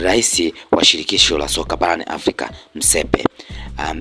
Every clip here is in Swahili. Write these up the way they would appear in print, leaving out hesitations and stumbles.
Rais wa shirikisho la soka barani Afrika Msepe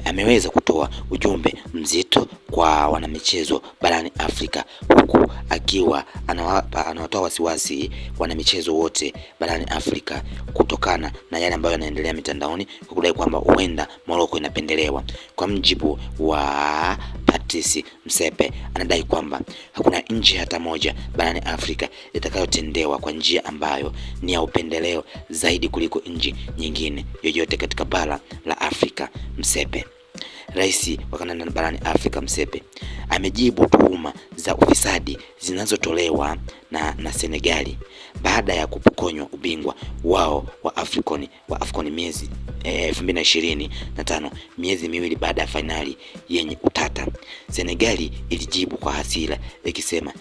ameweza kutoa ujumbe mzito kwa wanamichezo barani Afrika, huku akiwa anawatoa wasiwasi wanamichezo wote barani Afrika kutokana na yale ambayo yanaendelea mitandaoni, kwa kudai kwamba huenda Morocco inapendelewa. Kwa mjibu wa Patrice Msepe, anadai kwamba hakuna nchi hata moja barani Afrika itakayotendewa kwa njia ambayo ni ya upendeleo zaidi kuliko nchi nyingine yoyote katika bara la Afrika. Msepe, rais wa kandanda barani Afrika Msepe, amejibu tuhuma za ufisadi zinazotolewa na Senegali baada ya kupokonywa ubingwa wao wa AFCON miezi 2025, miezi miwili baada ya fainali yenye utata. Senegali ilijibu kwa hasira ikisema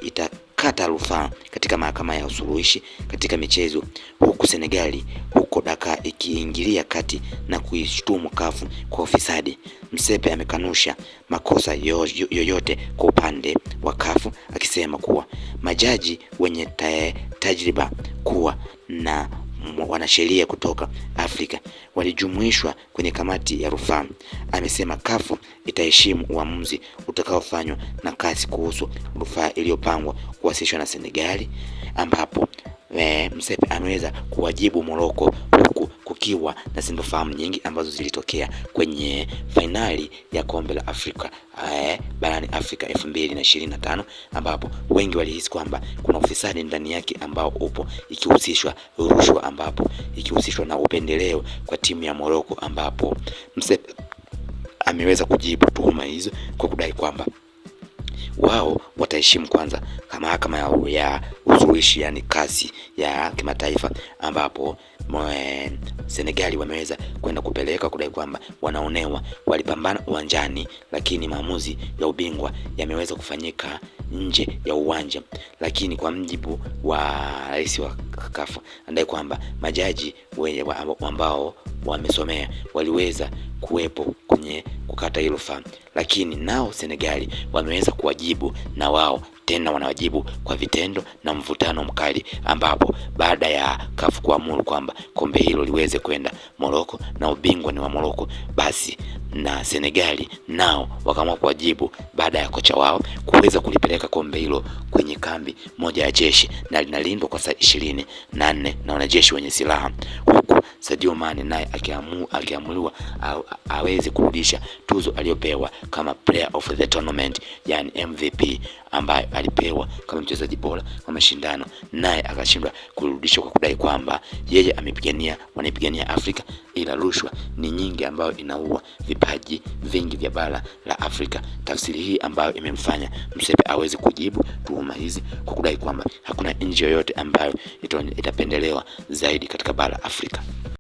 itakata rufaa katika mahakama ya usuluhishi katika michezo, huku Senegali huko Dakar ikiingilia kati na kuishtumu CAF kwa ufisadi. Msepe amekanusha makosa yoyote kwa upande wa CAF, akisema kuwa majaji wenye tajriba kuwa na wanasheria kutoka Afrika walijumuishwa kwenye kamati ya rufaa. Amesema CAF itaheshimu uamuzi utakaofanywa na CAS kuhusu rufaa iliyopangwa kuwasilishwa na Senegali, ambapo Msepe ameweza kuwajibu Morocco, huku kukiwa na sintofahamu nyingi ambazo zilitokea kwenye fainali ya kombe la Afrika barani Afrika 2025, ambapo wengi walihisi kwamba kuna ufisadi ndani yake ambao upo, ikihusishwa rushwa, ambapo ikihusishwa na upendeleo kwa timu ya Morocco, ambapo Msepe ameweza kujibu tuhuma hizo kwa kudai kwamba wao wataheshimu kwanza mahakama ya usuluhishi, yani CAS ya kimataifa, ambapo Senegali wameweza kwenda kupeleka kudai kwamba wanaonewa, walipambana uwanjani, lakini maamuzi ya ubingwa yameweza kufanyika nje ya uwanja. Lakini kwa mjibu wa rais wa CAF, anadai kwamba majaji ambao wamesomea waliweza kuwepo kwenye kukata hilo rufaa, lakini nao Senegali wameweza kuwajibu, na wao tena wanawajibu kwa vitendo na mvutano mkali, ambapo baada ya CAF kuamuru kwamba kombe hilo liweze kwenda Morocco na ubingwa ni wa Morocco, basi na Senegali nao wakaamua kuwajibu baada ya kocha wao kuweza kulipeleka kombe hilo kwenye kambi moja ya jeshi na linalindwa kwa saa 24 na wanajeshi wenye silaha, huku Sadio Mane naye akiamuliwa aweze kurudisha tuzo aliyopewa kama player of the tournament, yani MVP, ambaye alipewa kama mchezaji bora wa mashindano, naye akashindwa kurudisha kwa kudai kwamba yeye wanapigania Afrika, ila rushwa ni nyingi ambayo inaua vipaji vingi vya bara la Afrika. Tafsiri hii ambayo imemfanya Msepe aweze kujibu tuhuma hizi kwa kudai kwamba hakuna nchi yoyote ambayo itapendelewa zaidi katika bara Afrika.